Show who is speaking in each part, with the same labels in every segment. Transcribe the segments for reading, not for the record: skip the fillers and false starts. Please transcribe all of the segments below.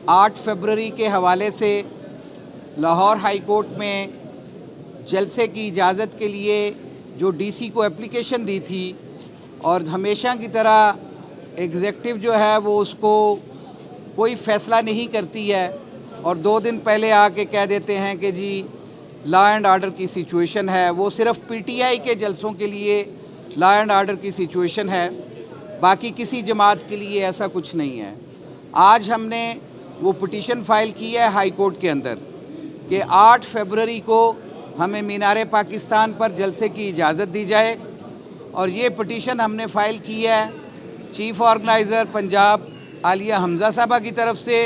Speaker 1: 8 फरवरी के हवाले से लाहौर हाई कोर्ट में जलसे की इजाज़त के लिए जो डीसी को एप्लीकेशन दी थी, और हमेशा की तरह एग्जेक्टिव जो है वो उसको कोई फ़ैसला नहीं करती है और 2 दिन पहले आके कह देते हैं कि जी लॉ एंड आर्डर की सिचुएशन है। वो सिर्फ़ पीटीआई के जलसों के लिए लॉ एंड आर्डर की सिचुएशन है, बाकी किसी जमात के लिए ऐसा कुछ नहीं है। आज हमने वो पिटीशन फ़ाइल की है हाई कोर्ट के अंदर कि 8 फरवरी को हमें मीनार पाकिस्तान पर जलसे की इजाज़त दी जाए, और ये पिटीशन हमने फ़ाइल की है चीफ़ ऑर्गेनाइज़र पंजाब आलिया हमज़ा साहबा की तरफ से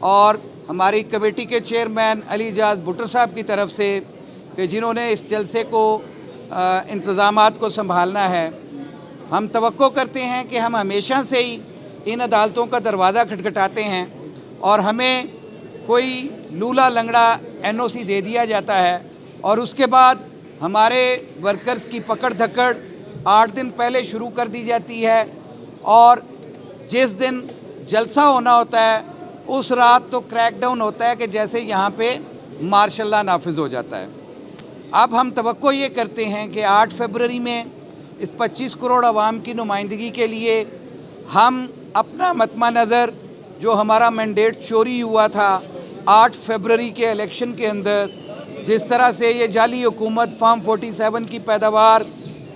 Speaker 1: और हमारी कमेटी के चेयरमैन अली जाज भुट्टो साहब की तरफ से, कि जिन्होंने इस जलसे को इंतज़ामात को संभालना है। हम तवक्को करते हैं कि हम हमेशा से ही इन अदालतों का दरवाज़ा खटखटाते हैं और हमें कोई लूला लंगड़ा एनओसी दे दिया जाता है और उसके बाद हमारे वर्कर्स की पकड़ धकड़ 8 दिन पहले शुरू कर दी जाती है, और जिस दिन जलसा होना होता है उस रात तो क्रैकडाउन होता है कि जैसे यहाँ पे मार्शल लॉ नाफिज हो जाता है। अब हम तवक्को ये करते हैं कि 8 फरवरी में इस 25 करोड़ आवाम की नुमाइंदगी के लिए हम अपना मतमा नज़र, जो हमारा मैंडेट चोरी हुआ था 8 फरवरी के इलेक्शन के अंदर, जिस तरह से ये जाली हुकूमत फार्म 47 की पैदावार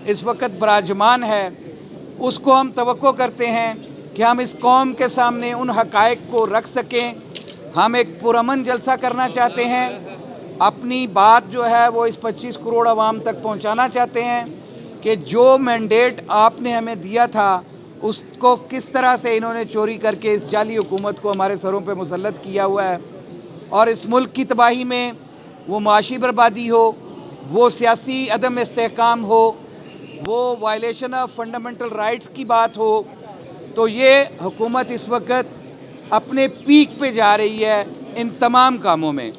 Speaker 1: इस वक्त बराजमान है, उसको हम तवक्को करते हैं कि हम इस कौम के सामने उन हक़ाइक़ को रख सकें। हम एक पुरअमन जलसा करना चाहते हैं, अपनी बात जो है वो इस 25 करोड़ आवाम तक पहुंचाना चाहते हैं कि जो मैंडेट आपने हमें दिया था उसको किस तरह से इन्होंने चोरी करके इस जाली हुकूमत को हमारे सरों पे मुसल्लत किया हुआ है, और इस मुल्क की तबाही में वो माशी बर्बादी हो, वो सियासी अदम इस्तेहकाम हो, वो वायलेशन ऑफ फंडामेंटल राइट्स की बात हो, तो ये हुकूमत इस वक्त अपने पीक पे जा रही है इन तमाम कामों में।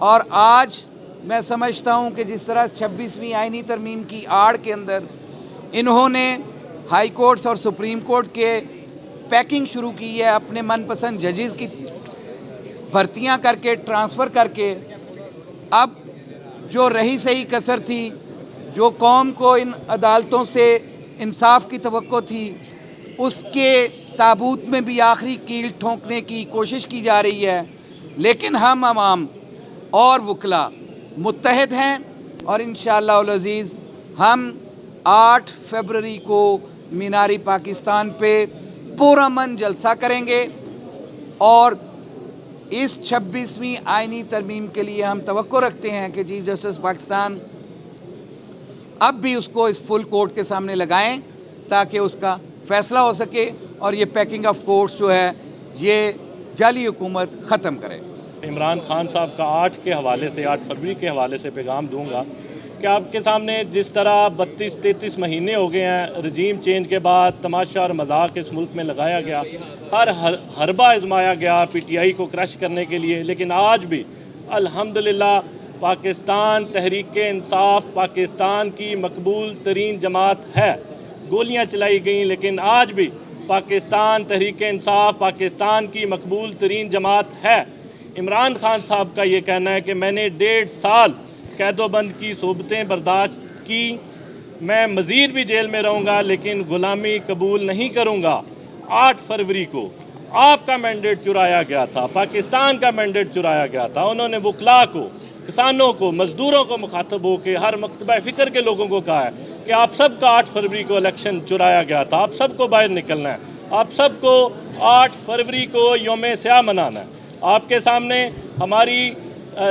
Speaker 1: और आज मैं समझता हूँ कि जिस तरह 26वीं आईनी तरमीम की आड़ के अंदर इन्होंने हाई कोर्ट्स और सुप्रीम कोर्ट के पैकिंग शुरू की है, अपने मनपसंद जजेस की भर्तियां करके ट्रांसफ़र करके, अब जो रही सही कसर थी, जो कौम को इन अदालतों से इंसाफ की तवक्को थी, उसके ताबूत में भी आखिरी कील ठोंकने की कोशिश की जा रही है। लेकिन हम अवाम और वकला मुत्तहद हैं और इंशाअल्लाह उल अज़ीज़ हम 8 फरवरी को मीनार पाकिस्तान पे पुरअमन जलसा करेंगे, और इस 26वीं आईनी तरमीम के लिए हम तवक्को रखते हैं कि चीफ जस्टिस पाकिस्तान अब भी उसको इस फुल कोर्ट के सामने लगाएं ताकि उसका फ़ैसला हो सके और ये पैकिंग ऑफ कोर्ट्स जो है ये जाली हुकूमत ख़त्म करे।
Speaker 2: इमरान खान साहब का 8 के हवाले से 8 फरवरी के हवाले से पैगाम दूंगा कि आपके सामने जिस तरह 32-33 महीने हो गए हैं रजीम चेंज के बाद, तमाशा और मजाक इस मुल्क में लगाया गया, हर हरबा आजमाया गया पीटीआई को क्रश करने के लिए, लेकिन आज भी अल्हम्दुलिल्लाह पाकिस्तान तहरीक इंसाफ पाकिस्तान की मकबूल तरीन जमात है। गोलियां चलाई गई लेकिन आज भी पाकिस्तान तहरीक इंसाफ पाकिस्तान की मकबूल तरीन जमात है। इमरान खान साहब का ये कहना है कि मैंने 1.5 साल कैदोबंद की सोबतें बर्दाश्त की, मैं मज़ीद भी जेल में रहूँगा लेकिन ग़ुलामी कबूल नहीं करूँगा। 8 फरवरी को आपका मैंडेट चुराया गया था, पाकिस्तान का मैंडेट चुराया गया था। उन्होंने वकला को, किसानों को, मज़दूरों को मुखातब होकर हर मकतबा फ़िक्र के लोगों को कहा है कि आप सबका 8 फरवरी को इलेक्शन चुराया गया था, आप सबको बाहर निकलना है, आप सबको 8 फरवरी को यौम स्याह मनाना है। आपके सामने हमारी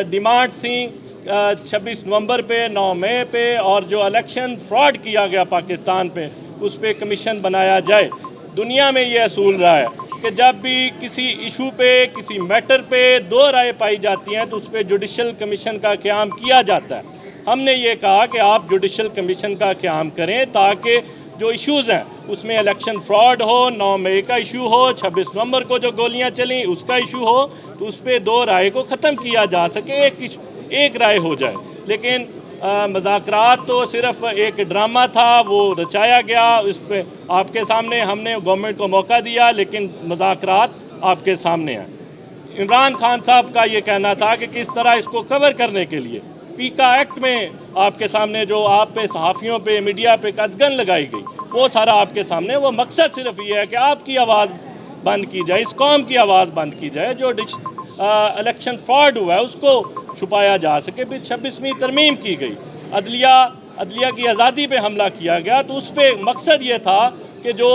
Speaker 2: डिमांड्स थी 26 नवंबर पे, 9 मई पे, और जो इलेक्शन फ्रॉड किया गया पाकिस्तान पे उस पर कमीशन बनाया जाए। दुनिया में ये असूल रहा है कि जब भी किसी इशू पे, किसी मैटर पे 2 राय पाई जाती हैं तो उस पर जुडिशल कमीशन का क़याम किया जाता है। हमने ये कहा कि आप जुडिशल कमीशन का क़याम करें ताकि जो इश्यूज़ हैं उसमें इलेक्शन फ्रॉड हो, 9 मई का इशू हो, 26 नवंबर को जो गोलियां चली उसका इशू हो, तो उस पर 2 राय को ख़त्म किया जा सके, एक राय हो जाए। लेकिन मज़ाकरात तो सिर्फ एक ड्रामा था, वो रचाया गया। इस पर आपके सामने हमने गवर्नमेंट को मौका दिया लेकिन मज़ाकरात आपके सामने हैं। عمران خان صاحب کا یہ کہنا تھا کہ کس طرح اس کو کور کرنے کے لیے پیکا ایکٹ میں آپ کے سامنے جو آپ پہ صحافیوں پہ میڈیا پہ قدغن لگائی گئی وہ سارا آپ کے سامنے، وہ مقصد صرف یہ ہے کہ آپ کی آواز بند کی جائے، اس قوم کی آواز بند کی جائے، جو الیکشن فراڈ ہوا ہے اس کو چھپایا جا سکے۔ پھر 26ویں ترمیم کی گئی، عدلیہ کی آزادی پہ حملہ کیا گیا، تو اس پہ مقصد یہ تھا کہ جو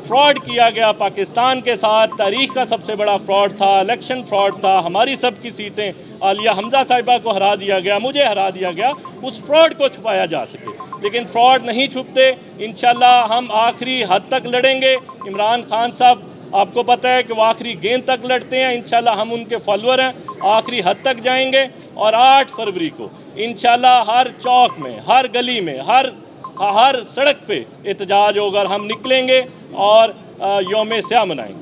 Speaker 2: فراڈ کیا گیا پاکستان کے ساتھ، تاریخ کا سب سے بڑا فراڈ تھا، الیکشن فراڈ تھا، ہماری سب کی سیٹیں عالیہ حمزہ صاحبہ کو ہرا دیا گیا، مجھے ہرا دیا گیا، اس فراڈ کو چھپایا جا سکے۔ لیکن فراڈ نہیں چھپتے، انشاءاللہ ہم آخری حد تک لڑیں گے۔ عمران خان صاحب آپ کو پتہ ہے کہ وہ آخری گیند تک لڑتے ہیں، انشاءاللہ ہم ان کے فالوور ہیں، آخری حد تک جائیں گے، اور 8 فروری کو انشاءاللہ ہر چوک میں، ہر گلی میں، ہر سڑک پہ احتجاج ہوگا، اور ہم نکلیں گے اور یوم سیاہ منائیں گے۔